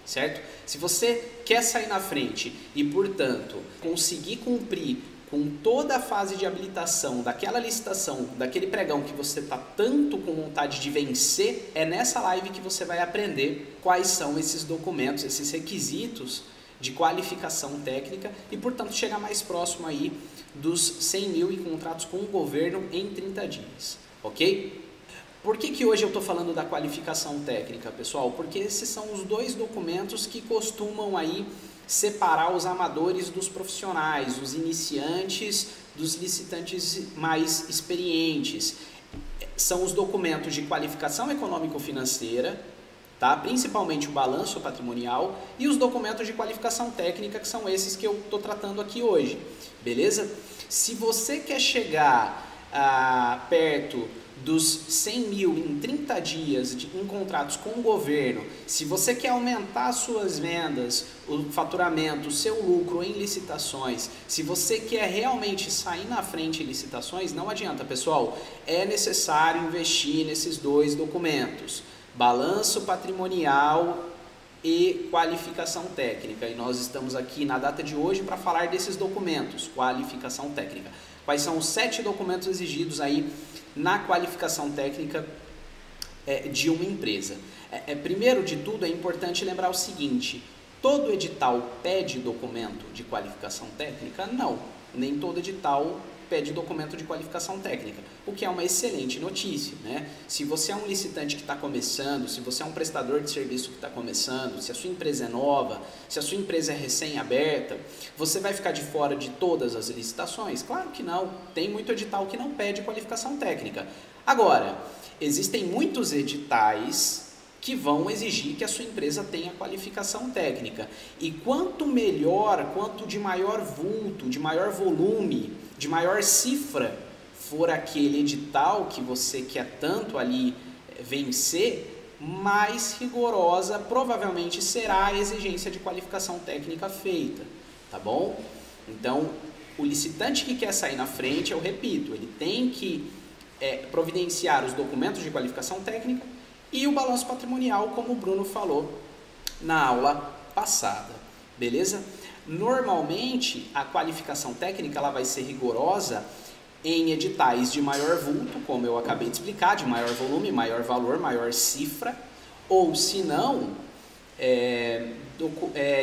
certo? Se você quer sair na frente e, portanto, conseguir cumprir com toda a fase de habilitação daquela licitação, daquele pregão que você está tanto com vontade de vencer, é nessa live que você vai aprender quais são esses documentos, esses requisitos de qualificação técnica e, portanto, chegar mais próximo aí dos 100 mil em contratos com o governo em 30 dias, ok? Por que hoje eu estou falando da qualificação técnica, pessoal? Porque esses são os dois documentos que costumam aí separar os amadores dos profissionais, os iniciantes dos licitantes mais experientes. São os documentos de qualificação econômico-financeira, tá? Principalmente o balanço patrimonial, e os documentos de qualificação técnica, que são esses que eu estou tratando aqui hoje, beleza? Se você quer chegar perto dos 100 mil em 30 dias em contratos com o governo, se você quer aumentar suas vendas, o faturamento, o seu lucro em licitações, se você quer realmente sair na frente em licitações, não adianta, pessoal, é necessário investir nesses dois documentos, balanço patrimonial e qualificação técnica, e nós estamos aqui na data de hoje para falar desses documentos, qualificação técnica. Quais são os 7 documentos exigidos aí na qualificação técnica de uma empresa? Primeiro de tudo, é importante lembrar o seguinte: todo edital pede documento de qualificação técnica? Não, nem todo edital pede documento de qualificação técnica, o que é uma excelente notícia, né? Se você é um licitante que está começando, se você é um prestador de serviço que está começando, se a sua empresa é nova, se a sua empresa é recém-aberta, você vai ficar de fora de todas as licitações? Claro que não, tem muito edital que não pede qualificação técnica. Agora, existem muitos editais que vão exigir que a sua empresa tenha qualificação técnica. E quanto melhor, quanto de maior vulto, de maior volume, de maior cifra for aquele edital que você quer tanto ali vencer, mais rigorosa provavelmente será a exigência de qualificação técnica feita, tá bom? Então, o licitante que quer sair na frente, eu repito, ele tem que providenciar os documentos de qualificação técnica e o balanço patrimonial, como o Bruno falou na aula passada, beleza? Normalmente, a qualificação técnica ela vai ser rigorosa em editais de maior vulto, como eu acabei de explicar, de maior volume, maior valor, maior cifra, ou se não,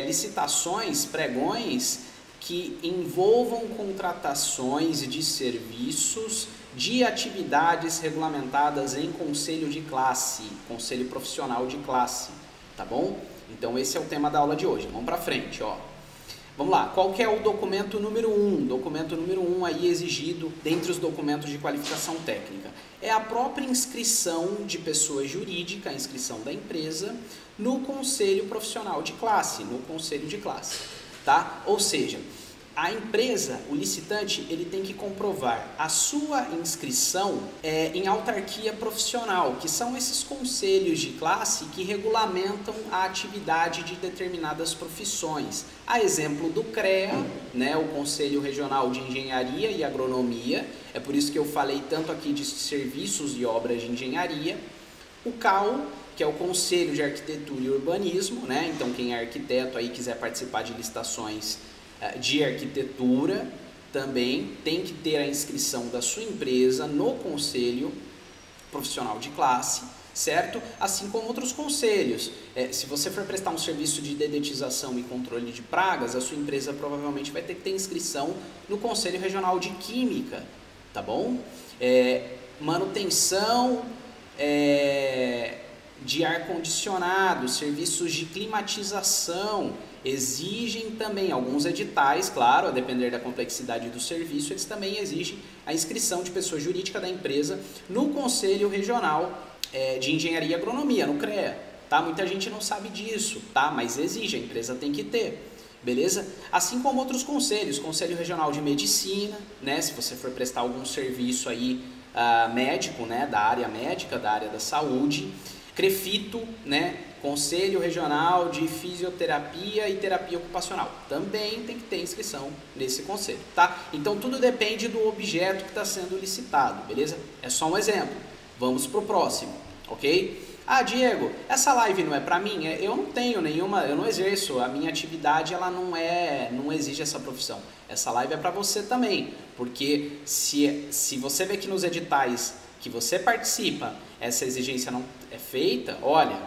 licitações, pregões que envolvam contratações de serviços de atividades regulamentadas em conselho de classe, conselho profissional de classe, tá bom? Então esse é o tema da aula de hoje. Vamos para frente, ó. Vamos lá, qual que é o documento número 1? Documento número 1 aí exigido dentre os documentos de qualificação técnica. É a própria inscrição de pessoa jurídica, a inscrição da empresa, no conselho profissional de classe, no conselho de classe, tá? Ou seja, a empresa, o licitante, ele tem que comprovar a sua inscrição em autarquia profissional, que são esses conselhos de classe que regulamentam a atividade de determinadas profissões. A exemplo do CREA, né, o Conselho Regional de Engenharia e Agronomia, é por isso que eu falei tanto aqui de serviços e obras de engenharia. O CAU, que é o Conselho de Arquitetura e Urbanismo, né, então quem é arquiteto aí quiser participar de licitações de arquitetura, também tem que ter a inscrição da sua empresa no conselho profissional de classe, certo? Assim como outros conselhos. Se você for prestar um serviço de dedetização e controle de pragas, a sua empresa provavelmente vai ter que ter inscrição no Conselho Regional de Química, tá bom? Manutenção de ar-condicionado, serviços de climatização, exigem também alguns editais, claro, a depender da complexidade do serviço, eles também exigem a inscrição de pessoa jurídica da empresa no Conselho Regional de Engenharia e Agronomia, no CREA, tá? Muita gente não sabe disso, tá? Mas exige, a empresa tem que ter, beleza? Assim como outros conselhos, Conselho Regional de Medicina, né? Se você for prestar algum serviço aí médico, né? Da área médica, da área da saúde, CREFITO, né? Conselho Regional de Fisioterapia e Terapia Ocupacional. Também tem que ter inscrição nesse conselho, tá? Então tudo depende do objeto que está sendo licitado, beleza? É só um exemplo. Vamos para o próximo, ok? Ah, Diego, essa live não é para mim? Eu não tenho nenhuma, eu não exerço, a minha atividade ela não exige essa profissão. Essa live é para você também, porque se você vê que nos editais que você participa, essa exigência não é feita, olha,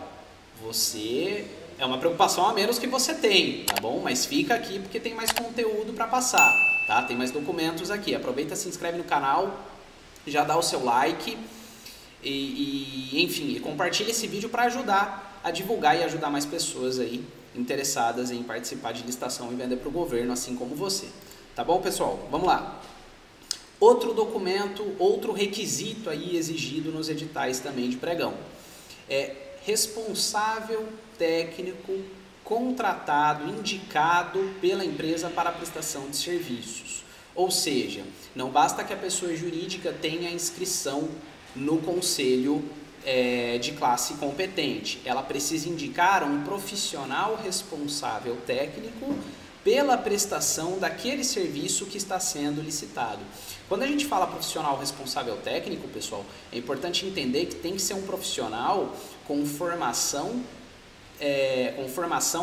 você é uma preocupação a menos que você tem, tá bom? Mas fica aqui porque tem mais conteúdo para passar, tá? Tem mais documentos aqui. Aproveita, se inscreve no canal, já dá o seu like enfim, compartilha esse vídeo para ajudar a divulgar e ajudar mais pessoas aí interessadas em participar de licitação e vender para o governo, assim como você. Tá bom, pessoal? Vamos lá. Outro documento, outro requisito aí exigido nos editais também de pregão é responsável técnico contratado, indicado pela empresa para a prestação de serviços. Ou seja, não basta que a pessoa jurídica tenha inscrição no conselho de classe competente. Ela precisa indicar um profissional responsável técnico pela prestação daquele serviço que está sendo licitado. Quando a gente fala profissional responsável técnico, pessoal, é importante entender que tem que ser um profissional com formação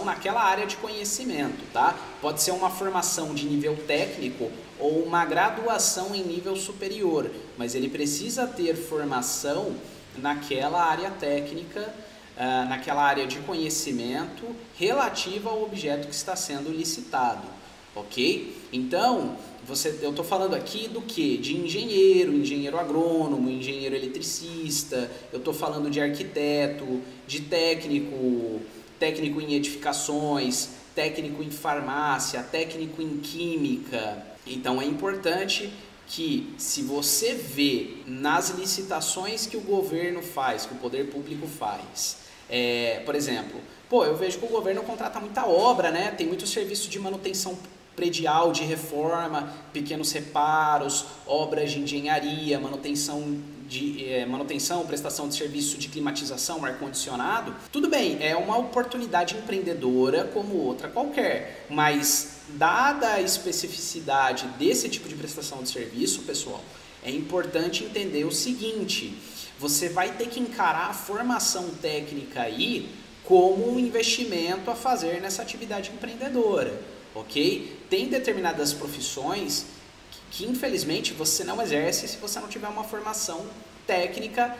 naquela área de conhecimento, tá? Pode ser uma formação de nível técnico ou uma graduação em nível superior, mas ele precisa ter formação naquela área técnica, naquela área de conhecimento relativa ao objeto que está sendo licitado, ok? Então, eu estou falando aqui do que? De engenheiro agrônomo, engenheiro eletricista, eu estou falando de arquiteto, de técnico em edificações, técnico em farmácia, técnico em química. Então é importante que, se você vê nas licitações que o governo faz, que o poder público faz, por exemplo, eu vejo que o governo contrata muita obra, né? Tem muito serviço de manutenção predial, de reforma, pequenos reparos, obras de engenharia, manutenção, prestação de serviço de climatização, ar-condicionado. Tudo bem, é uma oportunidade empreendedora como outra qualquer, mas dada a especificidade desse tipo de prestação de serviço, pessoal, é importante entender o seguinte: você vai ter que encarar a formação técnica aí como um investimento a fazer nessa atividade empreendedora. Ok? Tem determinadas profissões que infelizmente você não exerce se você não tiver uma formação técnica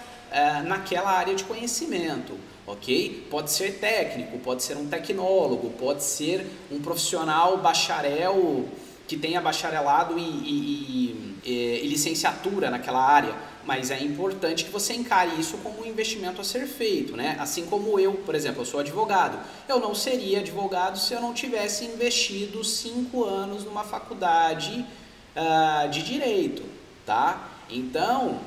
naquela área de conhecimento, ok? Pode ser técnico, pode ser um tecnólogo, pode ser um profissional bacharel que tenha bacharelado e licenciatura naquela área, mas é importante que você encare isso como um investimento a ser feito, né? Assim como eu, por exemplo, eu sou advogado. Eu não seria advogado se eu não tivesse investido 5 anos numa faculdade de direito, tá? Então,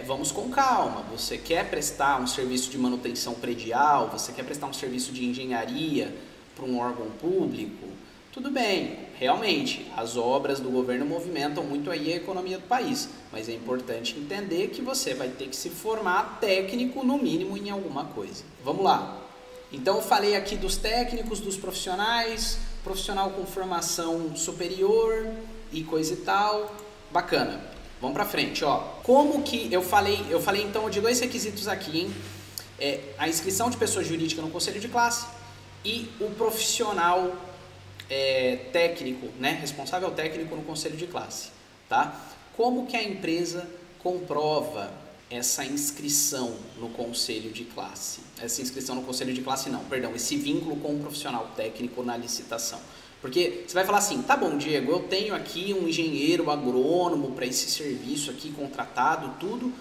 vamos com calma. Você quer prestar um serviço de manutenção predial, você quer prestar um serviço de engenharia para um órgão público, tudo bem, realmente, as obras do governo movimentam muito aí a economia do país, mas é importante entender que você vai ter que se formar técnico, no mínimo, em alguma coisa. Vamos lá. Então, eu falei aqui dos técnicos, dos profissionais, profissional com formação superior e coisa e tal. Bacana. Vamos pra frente, ó. Como que eu falei então de 2 requisitos aqui, hein? A inscrição de pessoa jurídica no conselho de classe e o profissional técnico, né, responsável técnico no conselho de classe, tá? Como que a empresa comprova essa inscrição no conselho de classe? Essa inscrição no conselho de classe não, perdão, esse vínculo com o profissional técnico na licitação. Porque você vai falar assim, tá bom, Diego, eu tenho aqui um engenheiro agrônomo para esse serviço aqui contratado, tudo,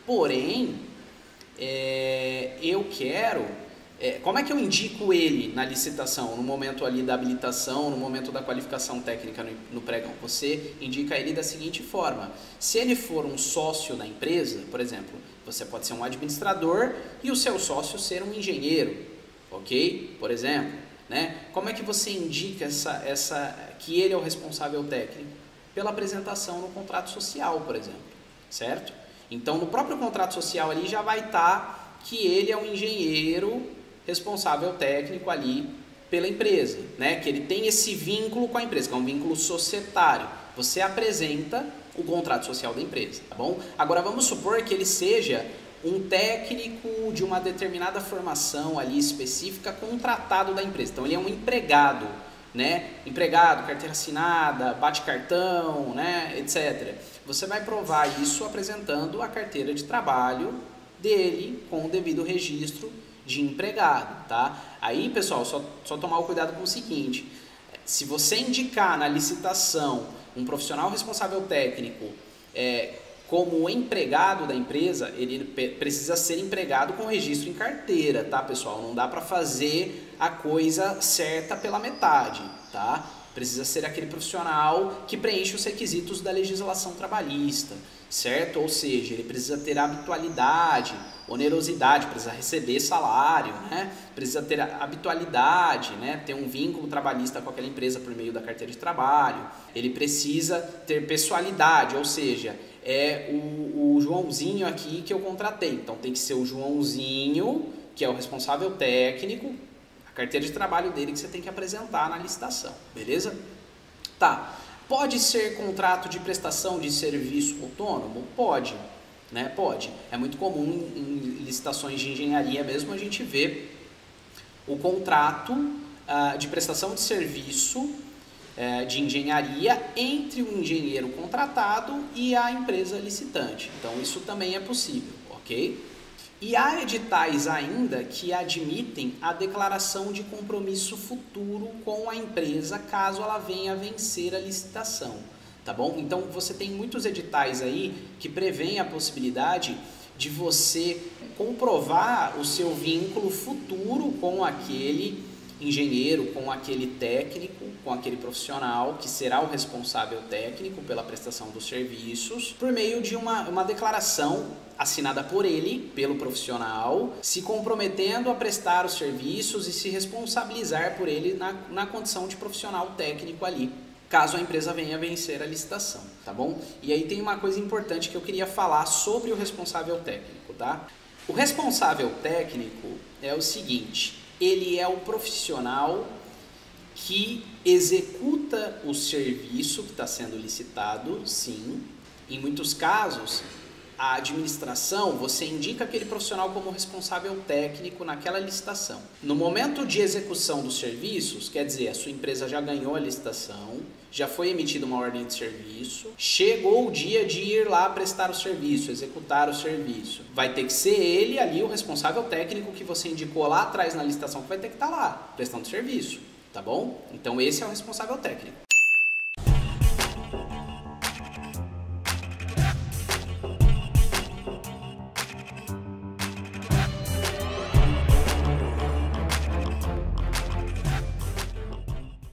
porém, eu quero... como é que eu indico ele na licitação, no momento ali da habilitação, no momento da qualificação técnica no pregão? Você indica ele da seguinte forma: se ele for um sócio da empresa, por exemplo, você pode ser um administrador e o seu sócio ser um engenheiro, ok? Por exemplo, né? Como é que você indica que ele é o responsável técnico? Pela apresentação no contrato social, por exemplo, certo? Então, no próprio contrato social ali já vai estar que ele é um engenheiro responsável técnico ali pela empresa, né? Que ele tem esse vínculo com a empresa, que é um vínculo societário. Você apresenta o contrato social da empresa, tá bom? Agora vamos supor que ele seja um técnico de uma determinada formação ali específica contratado da empresa. Então ele é um empregado, né? Empregado, carteira assinada, bate cartão, né? Etc. Você vai provar isso apresentando a carteira de trabalho dele com o devido registro de empregado, tá? Aí, pessoal, só tomar o cuidado com o seguinte: se você indicar na licitação um profissional responsável técnico como empregado da empresa, ele precisa ser empregado com registro em carteira, tá, pessoal? Não dá para fazer a coisa certa pela metade, tá? Precisa ser aquele profissional que preenche os requisitos da legislação trabalhista, certo? Ou seja, ele precisa ter habitualidade, onerosidade, precisa receber salário, né? Precisa ter habitualidade, né? Ter um vínculo trabalhista com aquela empresa por meio da carteira de trabalho. Ele precisa ter pessoalidade, ou seja, é o Joãozinho aqui que eu contratei. Então tem que ser o Joãozinho, que é o responsável técnico, a carteira de trabalho dele que você tem que apresentar na licitação, beleza? Tá. Pode ser contrato de prestação de serviço autônomo? Pode, né? Pode. É muito comum em licitações de engenharia mesmo a gente ver o contrato de prestação de serviço de engenharia entre o engenheiro contratado e a empresa licitante. Então isso também é possível, ok? E há editais ainda que admitem a declaração de compromisso futuro com a empresa caso ela venha a vencer a licitação, tá bom? Então você tem muitos editais aí que prevêem a possibilidade de você comprovar o seu vínculo futuro com aquele engenheiro, com aquele técnico, com aquele profissional que será o responsável técnico pela prestação dos serviços, por meio de uma declaração assinada por ele, pelo profissional, se comprometendo a prestar os serviços e se responsabilizar por ele na condição de profissional técnico ali, caso a empresa venha a vencer a licitação, tá bom? E aí tem uma coisa importante que eu queria falar sobre o responsável técnico, tá? O responsável técnico é o seguinte: ele é o profissional que executa o serviço que está sendo licitado, sim. Em muitos casos, a administração, você indica aquele profissional como responsável técnico naquela licitação. No momento de execução dos serviços, quer dizer, a sua empresa já ganhou a licitação, já foi emitida uma ordem de serviço, chegou o dia de ir lá prestar o serviço, executar o serviço. Vai ter que ser ele ali, o responsável técnico que você indicou lá atrás na licitação, que vai ter que estar lá, prestando serviço, tá bom? Então esse é o responsável técnico.